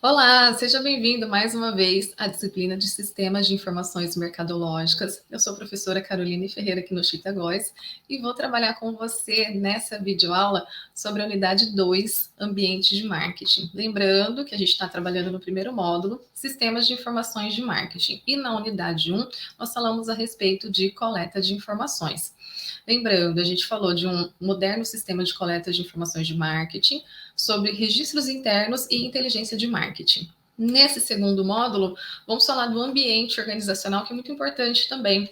Olá, seja bem-vindo mais uma vez à disciplina de Sistemas de Informações Mercadológicas. Eu sou a professora Caroline Ferreira aqui no Chitagóis e vou trabalhar com você nessa videoaula sobre a unidade 2, Ambiente de Marketing. Lembrando que a gente está trabalhando no primeiro módulo, Sistemas de Informações de Marketing, e na unidade 1 nós falamos a respeito de coleta de informações. Lembrando, a gente falou de um moderno sistema de coleta de informações de marketing, sobre registros internos e inteligência de marketing. Nesse segundo módulo, vamos falar do ambiente organizacional, que é muito importante também.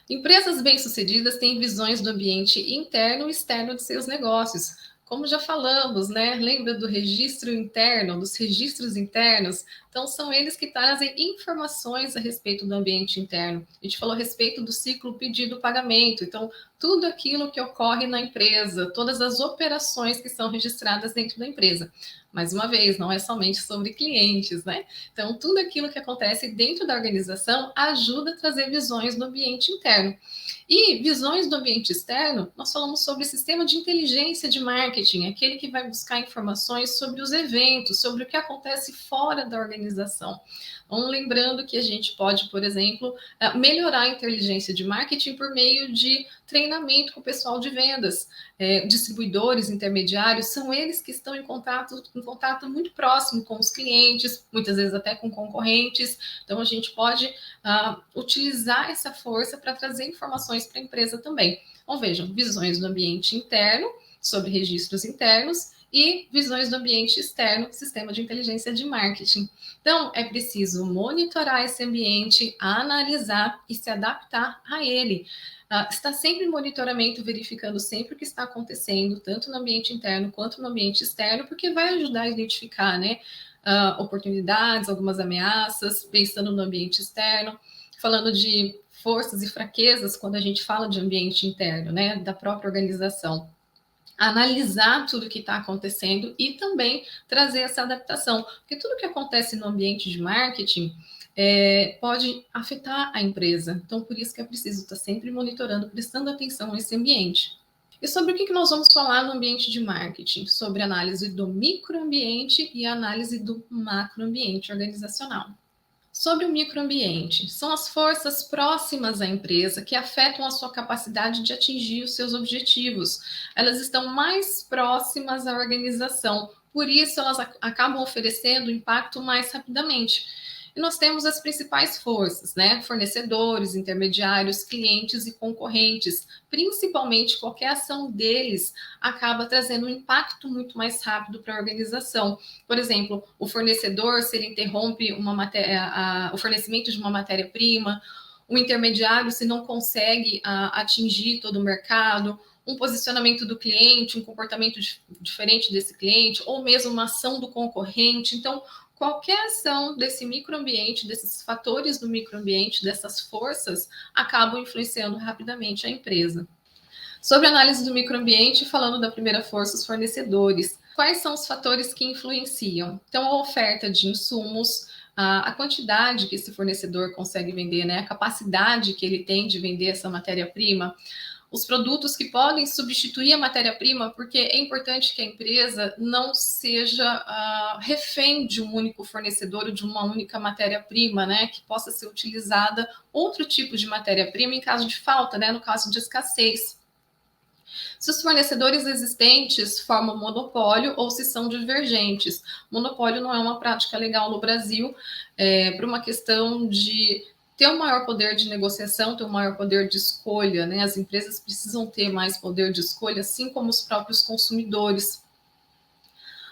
Empresas bem-sucedidas têm visões do ambiente interno e externo de seus negócios. Como já falamos, né? Lembra do registro interno, dos registros internos? Então, são eles que trazem informações a respeito do ambiente interno. A gente falou a respeito do ciclo pedido-pagamento. Então, tudo aquilo que ocorre na empresa, todas as operações que são registradas dentro da empresa. Mais uma vez, não é somente sobre clientes, né? Então, tudo aquilo que acontece dentro da organização ajuda a trazer visões do ambiente interno. E visões do ambiente externo, nós falamos sobre o sistema de inteligência de marketing, aquele que vai buscar informações sobre os eventos, sobre o que acontece fora da organização. Então, lembrando que a gente pode, por exemplo, melhorar a inteligência de marketing por meio de treinamento com o pessoal de vendas, distribuidores, intermediários, são eles que estão em contato muito próximo com os clientes, muitas vezes até com concorrentes. Então, a gente pode utilizar essa força para trazer informações para a empresa também. Então, vejam, visões do ambiente interno, sobre registros internos, e visões do ambiente externo, sistema de inteligência de marketing. Então, é preciso monitorar esse ambiente, analisar e se adaptar a ele. Está sempre em monitoramento, verificando sempre o que está acontecendo, tanto no ambiente interno quanto no ambiente externo, porque vai ajudar a identificar, né, oportunidades, algumas ameaças, pensando no ambiente externo, falando de forças e fraquezas quando a gente fala de ambiente interno, né, da própria organização. Analisar tudo que está acontecendo e também trazer essa adaptação, porque tudo que acontece no ambiente de marketing pode afetar a empresa. Então, por isso que é preciso estar sempre monitorando, prestando atenção a esse ambiente. E sobre o que nós vamos falar no ambiente de marketing? Sobre análise do microambiente e análise do macroambiente organizacional. Sobre o microambiente, são as forças próximas à empresa que afetam a sua capacidade de atingir os seus objetivos. Elas estão mais próximas à organização, por isso elas acabam oferecendo impacto mais rapidamente. E nós temos as principais forças, né? Fornecedores, intermediários, clientes e concorrentes. Principalmente, qualquer ação deles acaba trazendo um impacto muito mais rápido para a organização. Por exemplo, o fornecedor, se ele interrompe o fornecimento de uma matéria-prima, o intermediário, se não consegue atingir todo o mercado, um posicionamento do cliente, um comportamento diferente desse cliente, ou mesmo uma ação do concorrente. Então, qualquer ação desse microambiente, desses fatores do microambiente, dessas forças, acabam influenciando rapidamente a empresa. Sobre a análise do microambiente, falando da primeira força, os fornecedores. Quais são os fatores que influenciam? Então, a oferta de insumos, a quantidade que esse fornecedor consegue vender, né? A capacidade que ele tem de vender essa matéria-prima, os produtos que podem substituir a matéria-prima, porque é importante que a empresa não seja refém de um único fornecedor ou de uma única matéria-prima, né? Que possa ser utilizada outro tipo de matéria-prima em caso de falta, né? No caso de escassez. Se os fornecedores existentes formam monopólio ou se são divergentes. Monopólio não é uma prática legal no Brasil, por uma questão de ter um maior poder de negociação, ter um maior poder de escolha, né? As empresas precisam ter mais poder de escolha, assim como os próprios consumidores.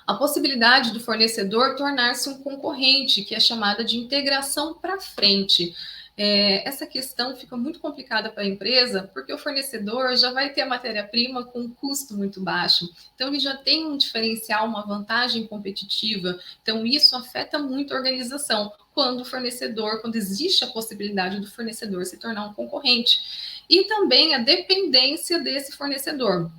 A possibilidade do fornecedor tornar-se um concorrente, que é chamada de integração para frente. Essa questão fica muito complicada para a empresa, porque o fornecedor já vai ter a matéria-prima com um custo muito baixo. Então, ele já tem um diferencial, uma vantagem competitiva. Então, isso afeta muito a organização, quando existe a possibilidade do fornecedor se tornar um concorrente. E também a dependência desse fornecedor.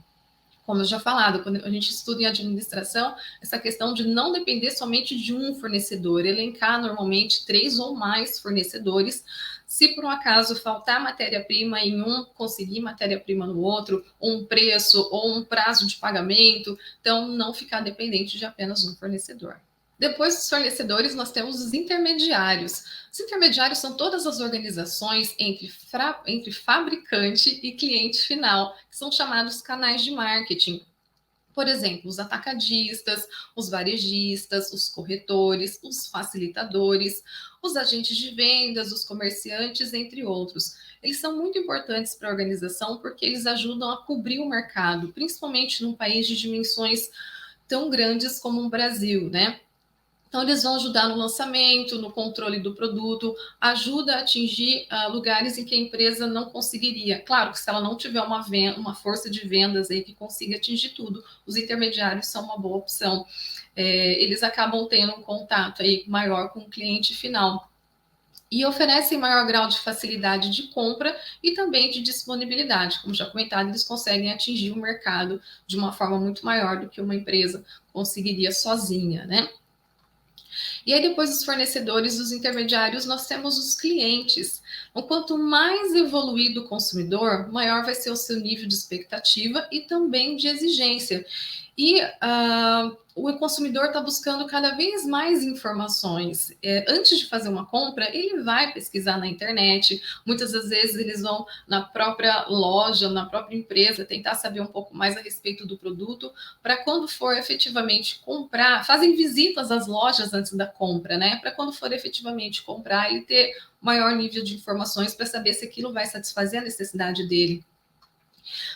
Como eu já falado, quando a gente estuda em administração, essa questão de não depender somente de um fornecedor, elencar normalmente 3 ou mais fornecedores. Se por um acaso faltar matéria-prima em um, conseguir matéria-prima no outro, ou um preço, ou um prazo de pagamento, então não ficar dependente de apenas um fornecedor. Depois dos fornecedores, nós temos os intermediários. Os intermediários são todas as organizações entre fabricante e cliente final, que são chamados canais de marketing. Por exemplo, os atacadistas, os varejistas, os corretores, os facilitadores, os agentes de vendas, os comerciantes, entre outros. Eles são muito importantes para a organização porque eles ajudam a cobrir o mercado, principalmente num país de dimensões tão grandes como o Brasil, né? Então, eles vão ajudar no lançamento, no controle do produto, ajuda a atingir lugares em que a empresa não conseguiria. Claro que se ela não tiver uma força de vendas aí que consiga atingir tudo, os intermediários são uma boa opção. Eles acabam tendo um contato aí maior com o cliente final e oferecem maior grau de facilidade de compra e também de disponibilidade. Como já comentado, eles conseguem atingir o mercado de uma forma muito maior do que uma empresa conseguiria sozinha, né? E aí, depois dos fornecedores, dos intermediários, nós temos os clientes. Então, quanto mais evoluído o consumidor, maior vai ser o seu nível de expectativa e também de exigência. E o consumidor está buscando cada vez mais informações. Antes de fazer uma compra, ele vai pesquisar na internet. Muitas das vezes eles vão na própria loja, na própria empresa, tentar saber um pouco mais a respeito do produto, para quando for efetivamente comprar, fazem visitas às lojas antes da compra, né? Para quando for efetivamente comprar, ele ter maior nível de informações para saber se aquilo vai satisfazer a necessidade dele.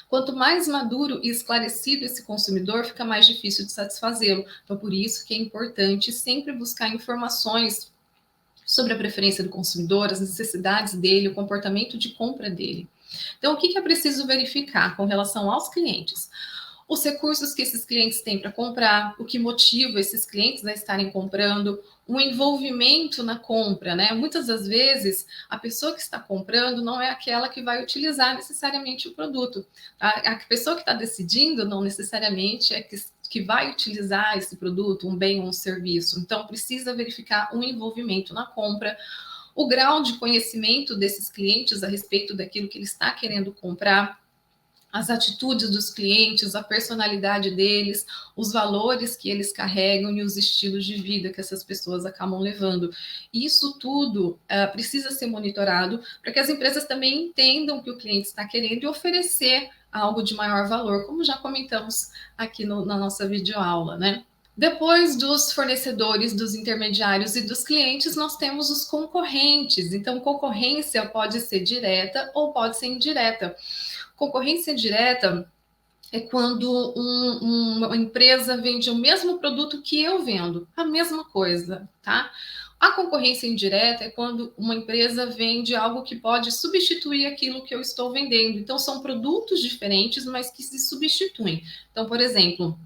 Quanto mais maduro e esclarecido esse consumidor, fica mais difícil de satisfazê-lo. Então, por isso que é importante sempre buscar informações sobre a preferência do consumidor, as necessidades dele, o comportamento de compra dele. Então, o que é preciso verificar com relação aos clientes? Os recursos que esses clientes têm para comprar, o que motiva esses clientes a estarem comprando, o envolvimento na compra, né? Muitas das vezes, a pessoa que está comprando não é aquela que vai utilizar necessariamente o produto. A pessoa que está decidindo não necessariamente é que vai utilizar esse produto, um bem ou um serviço. Então, precisa verificar um envolvimento na compra, o grau de conhecimento desses clientes a respeito daquilo que ele está querendo comprar, as atitudes dos clientes, a personalidade deles, os valores que eles carregam e os estilos de vida que essas pessoas acabam levando. Isso tudo precisa ser monitorado para que as empresas também entendam o que o cliente está querendo e oferecer algo de maior valor, como já comentamos aqui na nossa videoaula, né? Depois dos fornecedores, dos intermediários e dos clientes, nós temos os concorrentes. Então, concorrência pode ser direta ou pode ser indireta. Concorrência direta é quando uma empresa vende o mesmo produto que eu vendo, a mesma coisa, tá? A concorrência indireta é quando uma empresa vende algo que pode substituir aquilo que eu estou vendendo. Então, são produtos diferentes, mas que se substituem. Então, por exemplo,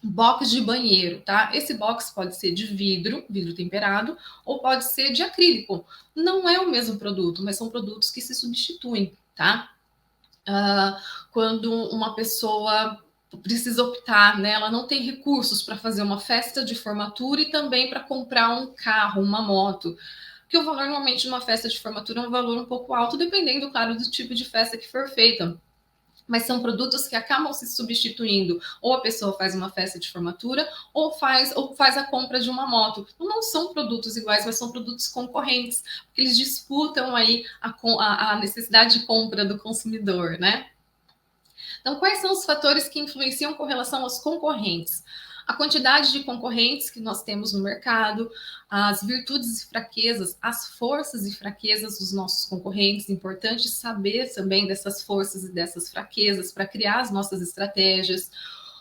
box de banheiro, tá? Esse box pode ser de vidro, vidro temperado, ou pode ser de acrílico. Não é o mesmo produto, mas são produtos que se substituem, tá? Quando uma pessoa precisa optar, né? Ela não tem recursos para fazer uma festa de formatura e também para comprar um carro, uma moto. Porque o valor normalmente de uma festa de formatura é um valor um pouco alto, dependendo, claro, do tipo de festa que for feita. Mas são produtos que acabam se substituindo. Ou a pessoa faz uma festa de formatura, ou faz a compra de uma moto. Não são produtos iguais, mas são produtos concorrentes, porque eles disputam aí a necessidade de compra do consumidor, né? Então, quais são os fatores que influenciam com relação aos concorrentes? A quantidade de concorrentes que nós temos no mercado, as virtudes e fraquezas, as forças e fraquezas dos nossos concorrentes. Importante saber também dessas forças e dessas fraquezas para criar as nossas estratégias,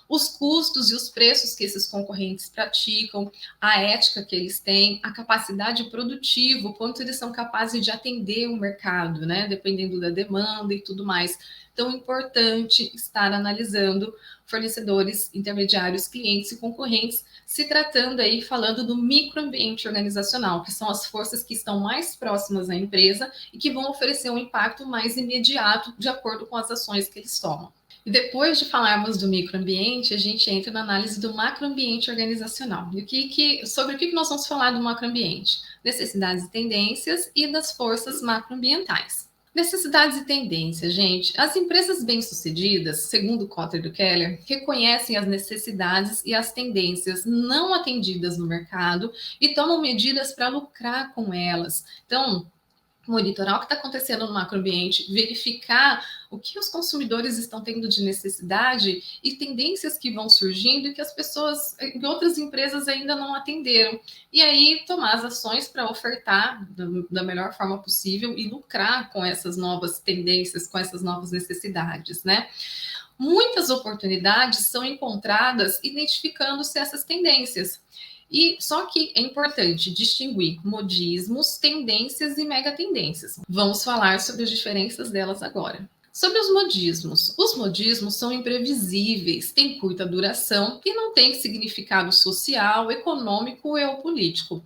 os custos e os preços que esses concorrentes praticam, a ética que eles têm, a capacidade produtiva, o quanto eles são capazes de atender o mercado, né? Dependendo da demanda e tudo mais. Então, é importante estar analisando fornecedores, intermediários, clientes e concorrentes, se tratando aí, falando do microambiente organizacional, que são as forças que estão mais próximas à empresa e que vão oferecer um impacto mais imediato de acordo com as ações que eles tomam. E depois de falarmos do microambiente, a gente entra na análise do macroambiente organizacional. E sobre o que nós vamos falar do macroambiente? Necessidades e tendências e das forças macroambientais. Necessidades e tendências, gente. As empresas bem-sucedidas, segundo Kotler e Keller, reconhecem as necessidades e as tendências não atendidas no mercado e tomam medidas para lucrar com elas. Então, monitorar o que está acontecendo no macroambiente, verificar o que os consumidores estão tendo de necessidade e tendências que vão surgindo e que as pessoas, que outras empresas ainda não atenderam. E aí tomar as ações para ofertar da melhor forma possível e lucrar com essas novas tendências, com essas novas necessidades, né? Muitas oportunidades são encontradas identificando-se essas tendências. E só que é importante distinguir modismos, tendências e megatendências. Vamos falar sobre as diferenças delas agora. Sobre os modismos são imprevisíveis, têm curta duração e não têm significado social, econômico ou político.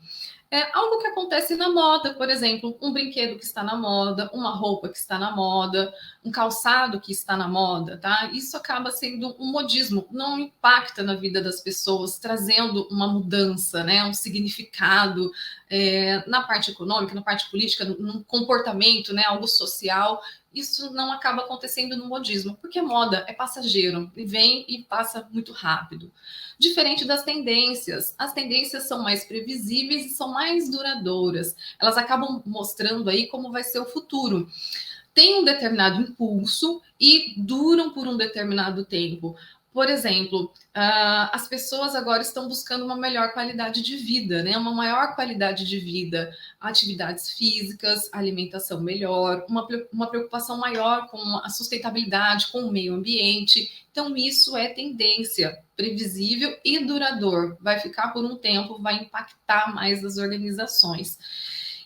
É algo que acontece na moda, por exemplo, um brinquedo que está na moda, uma roupa que está na moda, um calçado que está na moda, tá? Isso acaba sendo um modismo, não impacta na vida das pessoas, trazendo uma mudança, né? Um significado na parte econômica, na parte política, no comportamento, né? Algo social. Isso não acaba acontecendo no modismo, porque moda é passageiro, e vem e passa muito rápido. Diferente das tendências, as tendências são mais previsíveis e são mais duradouras. Elas acabam mostrando aí como vai ser o futuro. Tem um determinado impulso e duram por um determinado tempo. Por exemplo, as pessoas agora estão buscando uma melhor qualidade de vida, né? Uma maior qualidade de vida, atividades físicas, alimentação melhor, uma preocupação maior com a sustentabilidade, com o meio ambiente. Então, isso é tendência, previsível e duradouro. Vai ficar por um tempo, vai impactar mais as organizações.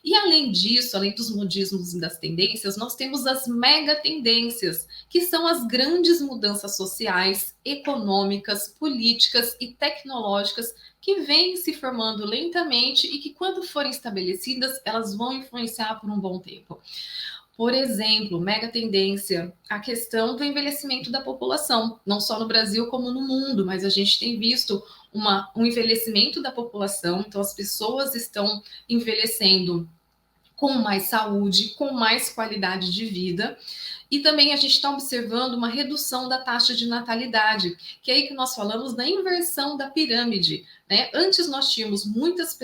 E além disso, além dos modismos e das tendências, nós temos as mega tendências, que são as grandes mudanças sociais, econômicas, políticas e tecnológicas que vêm se formando lentamente e que, quando forem estabelecidas, elas vão influenciar por um bom tempo. Por exemplo, mega tendência, a questão do envelhecimento da população, não só no Brasil como no mundo, mas a gente tem visto um envelhecimento da população, então as pessoas estão envelhecendo com mais saúde, com mais qualidade de vida. E também a gente está observando uma redução da taxa de natalidade, que é aí que nós falamos da inversão da pirâmide, né? Antes nós tínhamos muitas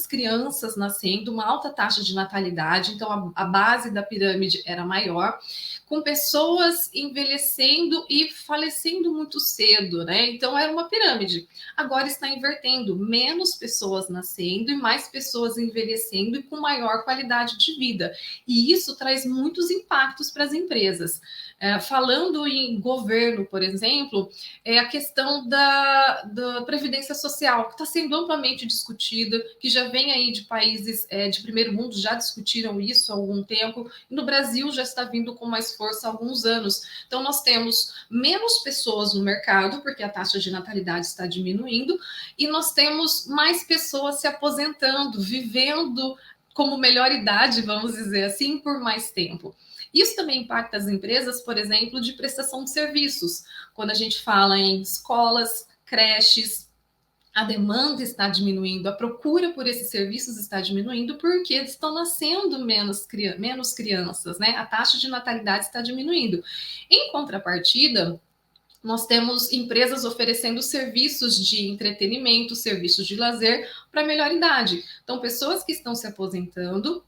crianças nascendo, uma alta taxa de natalidade, então a base da pirâmide era maior, com pessoas envelhecendo e falecendo muito cedo, né? Então era uma pirâmide. Agora está invertendo, menos pessoas nascendo e mais pessoas envelhecendo e com maior qualidade de vida. E isso traz muitos impactos para as empresas. Falando em governo, por exemplo, é a questão da previdência social, que está sendo amplamente discutida, que já vem aí de países de primeiro mundo, já discutiram isso há algum tempo, e no Brasil já está vindo com mais força há alguns anos. Então, nós temos menos pessoas no mercado, porque a taxa de natalidade está diminuindo, e nós temos mais pessoas se aposentando, vivendo como melhor idade, vamos dizer assim, por mais tempo. Isso também impacta as empresas, por exemplo, de prestação de serviços. Quando a gente fala em escolas, creches, a demanda está diminuindo, a procura por esses serviços está diminuindo porque estão nascendo menos crianças, né? A taxa de natalidade está diminuindo. Em contrapartida, nós temos empresas oferecendo serviços de entretenimento, serviços de lazer para melhor idade. Então, pessoas que estão se aposentando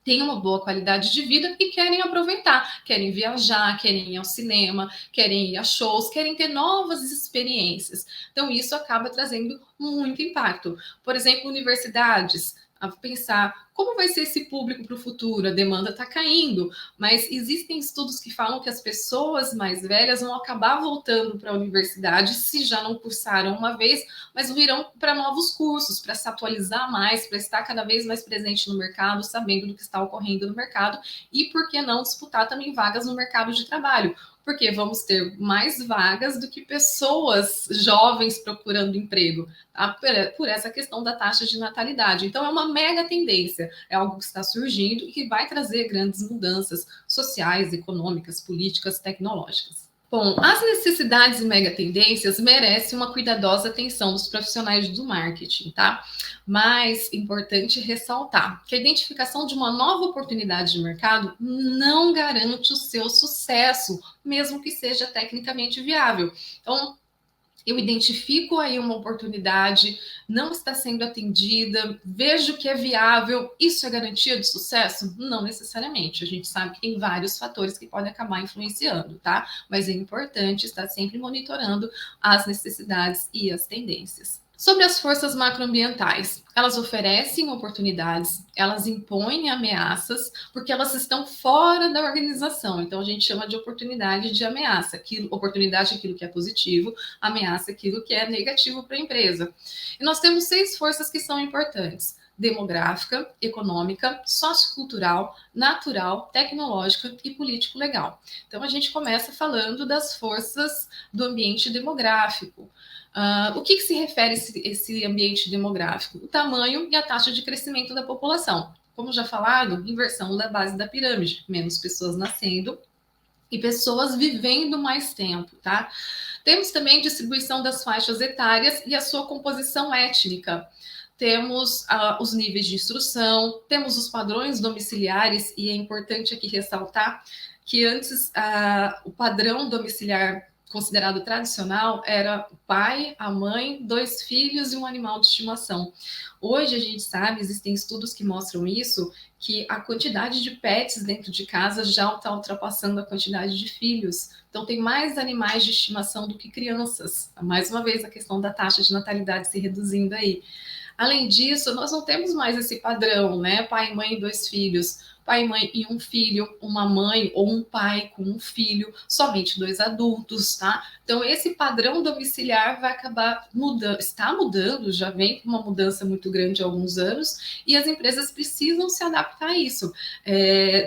têm uma boa qualidade de vida e querem aproveitar, querem viajar, querem ir ao cinema, querem ir a shows, querem ter novas experiências. Então, isso acaba trazendo muito impacto. Por exemplo, universidades, a pensar como vai ser esse público para o futuro, a demanda está caindo, mas existem estudos que falam que as pessoas mais velhas vão acabar voltando para a universidade, se já não cursaram uma vez, mas virão para novos cursos, para se atualizar mais, para estar cada vez mais presente no mercado, sabendo do que está ocorrendo no mercado, e por que não disputar também vagas no mercado de trabalho, porque vamos ter mais vagas do que pessoas jovens procurando emprego, tá? Por essa questão da taxa de natalidade. Então, é uma mega tendência, é algo que está surgindo e que vai trazer grandes mudanças sociais, econômicas, políticas, tecnológicas. Bom, as necessidades e megatendências merecem uma cuidadosa atenção dos profissionais do marketing, tá? Mas importante ressaltar que a identificação de uma nova oportunidade de mercado não garante o seu sucesso, mesmo que seja tecnicamente viável. Então, eu identifico aí uma oportunidade, não está sendo atendida, vejo que é viável, isso é garantia de sucesso? Não necessariamente. A gente sabe que tem vários fatores que podem acabar influenciando, tá? Mas é importante estar sempre monitorando as necessidades e as tendências. Sobre as forças macroambientais, elas oferecem oportunidades, elas impõem ameaças, porque elas estão fora da organização. Então, a gente chama de oportunidade de ameaça. Oportunidade é aquilo que é positivo, ameaça é aquilo que é negativo para a empresa. E nós temos 6 forças que são importantes: demográfica, econômica, sociocultural, natural, tecnológica e político-legal. Então, a gente começa falando das forças do ambiente demográfico. O que se refere esse ambiente demográfico? O tamanho e a taxa de crescimento da população. Como já falado, inversão da base da pirâmide, menos pessoas nascendo e pessoas vivendo mais tempo, tá? Temos também distribuição das faixas etárias e a sua composição étnica. Temos os níveis de instrução, temos os padrões domiciliares, e é importante aqui ressaltar que antes o padrão domiciliar considerado tradicional era o pai, a mãe, 2 filhos e um animal de estimação. Hoje a gente sabe, existem estudos que mostram isso, que a quantidade de pets dentro de casa já está ultrapassando a quantidade de filhos. Então tem mais animais de estimação do que crianças. Mais uma vez a questão da taxa de natalidade se reduzindo aí. Além disso, nós não temos mais esse padrão, né? Pai, mãe e 2 filhos. Pai, mãe e um filho, uma mãe ou um pai com um filho, somente 2 adultos, tá? Então, esse padrão domiciliar vai acabar mudando, está mudando, já vem com uma mudança muito grande há alguns anos, e as empresas precisam se adaptar a isso.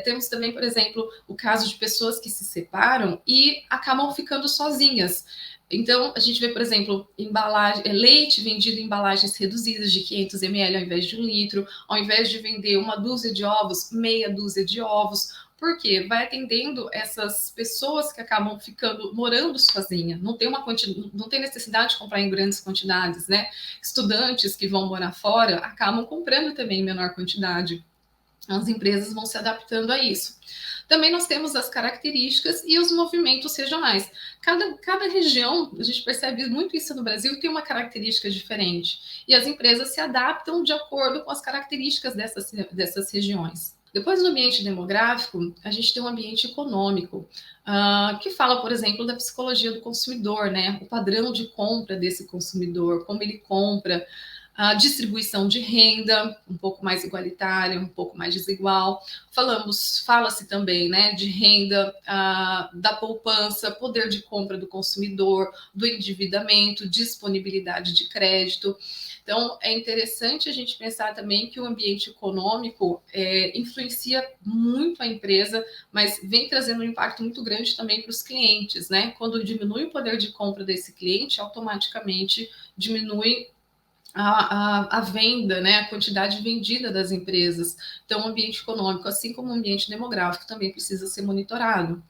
Temos também, por exemplo, o caso de pessoas que se separam e acabam ficando sozinhas. Então, a gente vê, por exemplo, leite vendido em embalagens reduzidas de 500 ml ao invés de 1 litro, ao invés de vender uma dúzia de ovos, meia dúzia de ovos. Por quê? Vai atendendo essas pessoas que acabam morando sozinha, não tem necessidade de comprar em grandes quantidades, né? Estudantes que vão morar fora acabam comprando também em menor quantidade. As empresas vão se adaptando a isso. Também nós temos as características e os movimentos regionais. Cada região, a gente percebe muito isso no Brasil, tem uma característica diferente. E as empresas se adaptam de acordo com as características dessas regiões. Depois do ambiente demográfico, a gente tem um ambiente econômico, que fala, por exemplo, da psicologia do consumidor, né? O padrão de compra desse consumidor, como ele compra, a distribuição de renda um pouco mais igualitária, um pouco mais desigual. Fala-se também, né, de renda, da poupança, poder de compra do consumidor, do endividamento, disponibilidade de crédito. Então, é interessante a gente pensar também que o ambiente econômico influencia muito a empresa, mas vem trazendo um impacto muito grande também para os clientes, né? Quando diminui o poder de compra desse cliente, automaticamente diminui a venda, né, a quantidade vendida das empresas. Então, o ambiente econômico, assim como o ambiente demográfico, também precisa ser monitorado.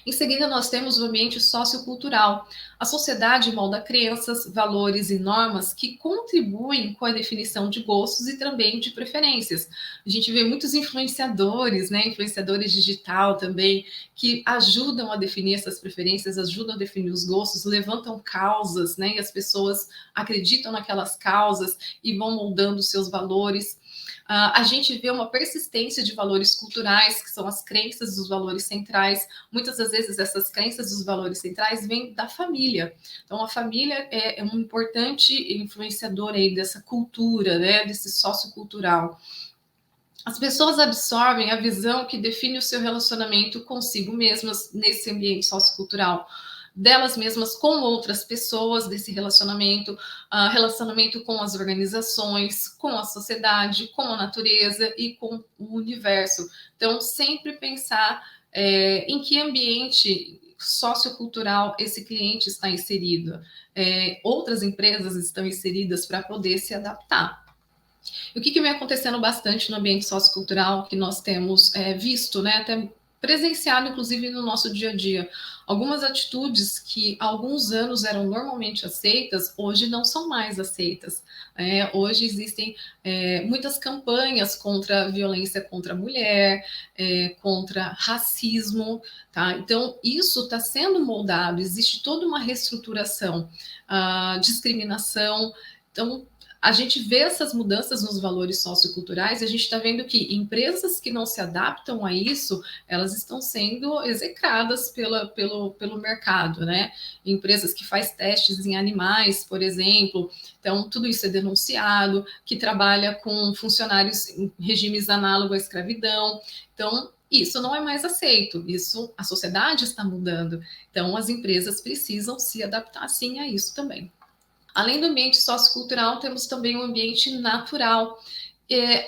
Em seguida, nós temos o ambiente sociocultural. A sociedade molda crenças, valores e normas que contribuem com a definição de gostos e também de preferências. A gente vê muitos influenciadores, né, influenciadores digital também, que ajudam a definir essas preferências, ajudam a definir os gostos, levantam causas, né, e as pessoas acreditam naquelas causas e vão moldando seus valores. A gente vê uma persistência de valores culturais, que são as crenças dos valores centrais. Muitas das vezes essas crenças dos valores centrais vêm da família. Então, a família é um importante influenciador aí dessa cultura, né, desse sociocultural. As pessoas absorvem a visão que define o seu relacionamento consigo mesmas nesse ambiente sociocultural, delas mesmas com outras pessoas, desse relacionamento, relacionamento com as organizações, com a sociedade, com a natureza e com o universo. Então, sempre pensar em que ambiente sociocultural esse cliente está inserido. Outras empresas estão inseridas para poder se adaptar. E o que vem acontecendo bastante no ambiente sociocultural que nós temos visto, né, até presenciado, inclusive, no nosso dia a dia. Algumas atitudes que há alguns anos eram normalmente aceitas, hoje não são mais aceitas. Hoje existem muitas campanhas contra a violência contra a mulher, contra racismo, tá? Então, isso está sendo moldado, existe toda uma reestruturação, discriminação. Então, a gente vê essas mudanças nos valores socioculturais e a gente está vendo que empresas que não se adaptam a isso, elas estão sendo execradas pelo mercado, né? Empresas que faz testes em animais, por exemplo, então tudo isso é denunciado, que trabalha com funcionários em regimes análogos à escravidão, então isso não é mais aceito, isso a sociedade está mudando, então as empresas precisam se adaptar sim a isso também. Além do ambiente sociocultural, temos também o ambiente natural.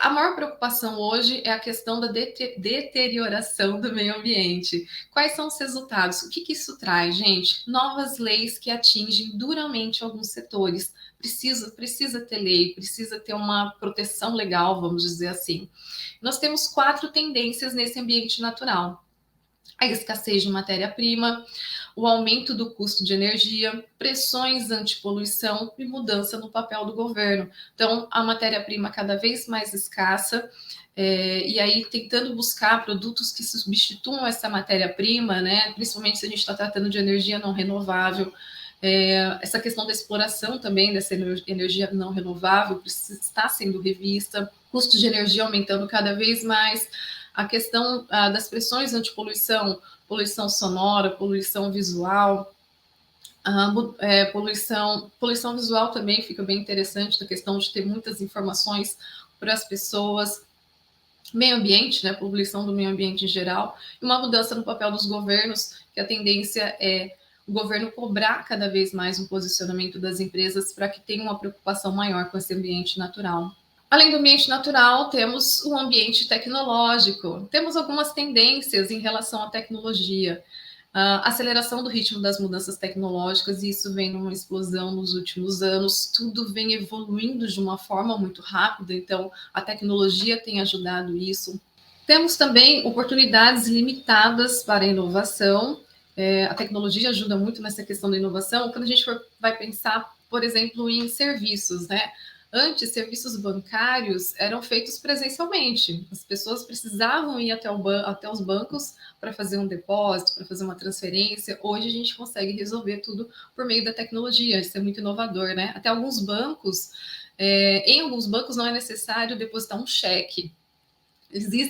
A maior preocupação hoje é a questão da deterioração do meio ambiente. Quais são os resultados? O que isso traz, gente? Novas leis que atingem duramente alguns setores. Precisa ter lei, precisa ter uma proteção legal, vamos dizer assim. Nós temos 4 tendências nesse ambiente natural: a escassez de matéria-prima, o aumento do custo de energia, pressões antipoluição e mudança no papel do governo. Então, a matéria-prima cada vez mais escassa, e aí tentando buscar produtos que substituam essa matéria-prima, né? Principalmente se a gente está tratando de energia não renovável. Essa questão da exploração também dessa energia não renovável está sendo revista, custo de energia aumentando cada vez mais, a questão das pressões antipoluição, poluição sonora, poluição visual, poluição visual também fica bem interessante, da questão de ter muitas informações para as pessoas, meio ambiente, né, poluição do meio ambiente em geral, e uma mudança no papel dos governos, que a tendência é o governo cobrar cada vez mais um posicionamento das empresas para que tenha uma preocupação maior com esse ambiente natural. Além do ambiente natural, temos o ambiente tecnológico. Temos algumas tendências em relação à tecnologia. Aceleração do ritmo das mudanças tecnológicas, e isso vem numa explosão nos últimos anos, tudo vem evoluindo de uma forma muito rápida, então a tecnologia tem ajudado isso. Temos também oportunidades limitadas para a inovação, a tecnologia ajuda muito nessa questão da inovação, quando a gente vai pensar, por exemplo, em serviços, né? Antes, serviços bancários eram feitos presencialmente. As pessoas precisavam ir até os bancos para fazer um depósito, para fazer uma transferência. Hoje a gente consegue resolver tudo por meio da tecnologia. Isso é muito inovador, né? Até alguns bancos, em alguns bancos não é necessário depositar um cheque.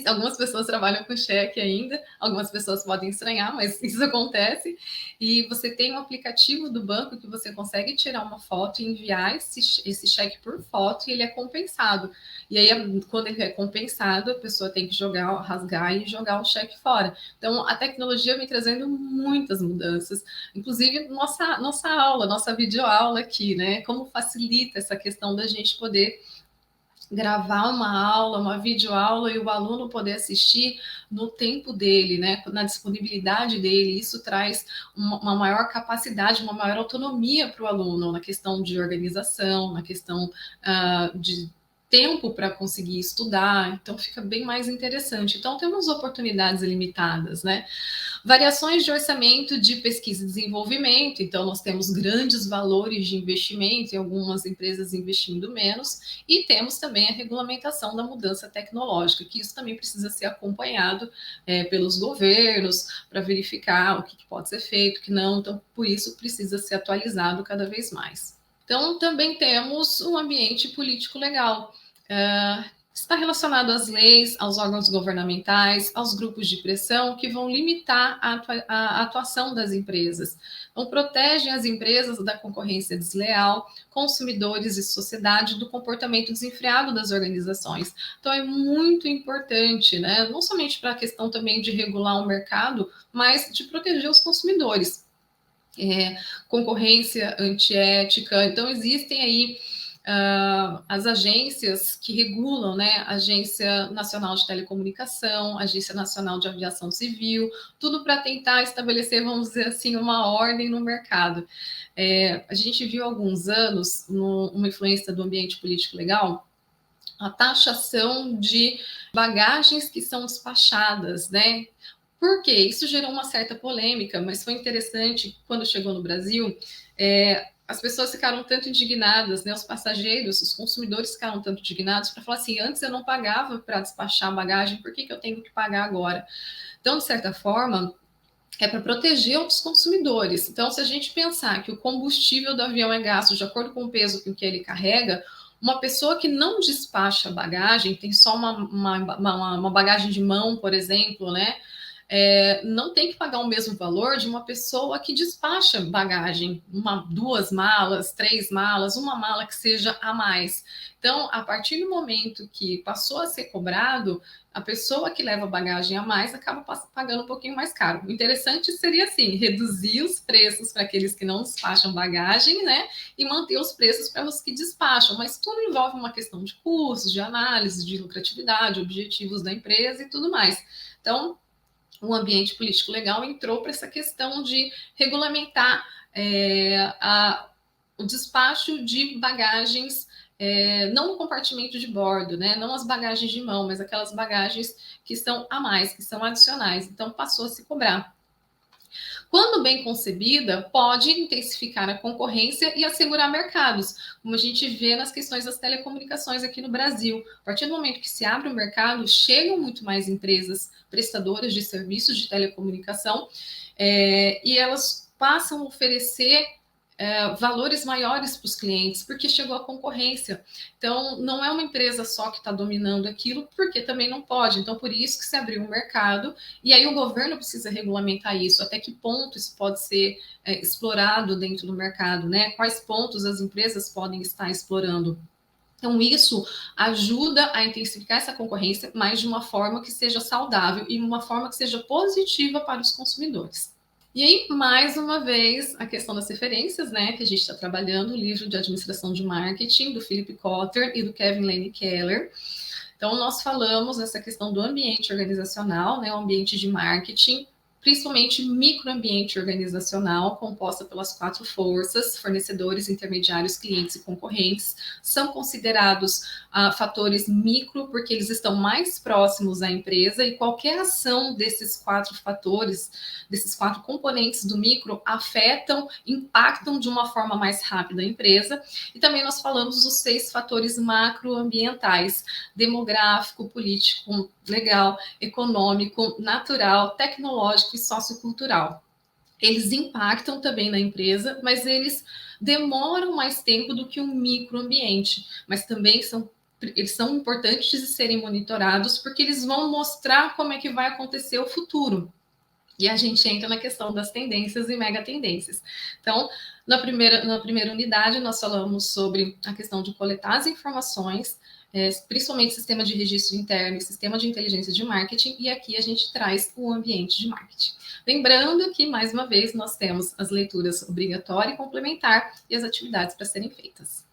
Algumas pessoas trabalham com cheque ainda, algumas pessoas podem estranhar, mas isso acontece. E você tem um aplicativo do banco que você consegue tirar uma foto e enviar esse cheque por foto e ele é compensado. E aí, quando ele é compensado, a pessoa tem que rasgar e jogar o cheque fora. Então, a tecnologia vem trazendo muitas mudanças, inclusive nossa aula, nossa videoaula aqui, né? Como facilita essa questão da gente poder gravar uma aula, uma videoaula e o aluno poder assistir no tempo dele, né, na disponibilidade dele. Isso traz uma maior capacidade, uma maior autonomia para o aluno na questão de organização, na questão de tempo para conseguir estudar, então fica bem mais interessante. Então temos oportunidades ilimitadas, né? Variações de orçamento de pesquisa e desenvolvimento, então nós temos grandes valores de investimento, em algumas empresas investindo menos, e temos também a regulamentação da mudança tecnológica, que isso também precisa ser acompanhado pelos governos para verificar o que pode ser feito, o que não, então por isso precisa ser atualizado cada vez mais. Então também temos um ambiente político legal. Está relacionado às leis, aos órgãos governamentais, aos grupos de pressão que vão limitar a atuação das empresas. Então, protegem as empresas da concorrência desleal, consumidores e sociedade do comportamento desenfreado das organizações. Então, é muito importante, né? Não somente para a questão também de regular o mercado, mas de proteger os consumidores. Concorrência antiética. Então, existem aí as agências que regulam, né? Agência Nacional de Telecomunicação, Agência Nacional de Aviação Civil, tudo para tentar estabelecer, vamos dizer assim, uma ordem no mercado. A gente viu há alguns anos, uma influência do ambiente político legal, a taxação de bagagens que são despachadas, né? Por quê? Isso gerou uma certa polêmica, mas foi interessante quando chegou no Brasil. As pessoas ficaram tanto indignadas, né? Os passageiros, os consumidores ficaram tanto indignados para falar assim: antes eu não pagava para despachar a bagagem, por que eu tenho que pagar agora? Então, de certa forma, é para proteger outros consumidores. Então, se a gente pensar que o combustível do avião é gasto de acordo com o peso que ele carrega, uma pessoa que não despacha bagagem, tem só uma bagagem de mão, por exemplo, né? Não tem que pagar o mesmo valor de uma pessoa que despacha bagagem, duas malas, três malas, uma mala que seja a mais. Então, a partir do momento que passou a ser cobrado, a pessoa que leva bagagem a mais acaba pagando um pouquinho mais caro. O interessante seria, assim, reduzir os preços para aqueles que não despacham bagagem, né? E manter os preços para os que despacham. Mas tudo envolve uma questão de custos, de análise, de lucratividade, objetivos da empresa e tudo mais. Então, o ambiente político legal entrou para essa questão de regulamentar o despacho de bagagens, não no compartimento de bordo, né? Não as bagagens de mão, mas aquelas bagagens que são a mais, que são adicionais. Então, passou a se cobrar. Quando bem concebida, pode intensificar a concorrência e assegurar mercados, como a gente vê nas questões das telecomunicações aqui no Brasil. A partir do momento que se abre o mercado, chegam muito mais empresas prestadoras de serviços de telecomunicação e elas passam a oferecer valores maiores para os clientes, porque chegou a concorrência. Então, não é uma empresa só que está dominando aquilo, porque também não pode. Então, por isso que se abriu um mercado, e aí o governo precisa regulamentar isso, até que ponto isso pode ser explorado dentro do mercado, né? Quais pontos as empresas podem estar explorando. Então, isso ajuda a intensificar essa concorrência, mas de uma forma que seja saudável e uma forma que seja positiva para os consumidores. E aí, mais uma vez, a questão das referências, né, que a gente está trabalhando, o livro de administração de marketing do Philip Kotler e do Kevin Lane Keller. Então, nós falamos nessa questão do ambiente organizacional, né, o ambiente de marketing, principalmente microambiente organizacional, composta pelas 4 forças: fornecedores, intermediários, clientes e concorrentes, são considerados fatores micro, porque eles estão mais próximos à empresa, e qualquer ação desses 4 fatores, desses 4 componentes do micro, impactam de uma forma mais rápida a empresa. E também nós falamos dos 6 fatores macroambientais: demográfico, político, legal, econômico, natural, tecnológico e sociocultural. Eles impactam também na empresa, mas eles demoram mais tempo do que um microambiente, mas também eles são importantes de serem monitorados, porque eles vão mostrar como é que vai acontecer o futuro. E a gente entra na questão das tendências e megatendências. Então, na primeira unidade, nós falamos sobre a questão de coletar as informações, principalmente sistema de registro interno e sistema de inteligência de marketing, e aqui a gente traz o ambiente de marketing. Lembrando que, mais uma vez, nós temos as leituras obrigatória e complementar e as atividades para serem feitas.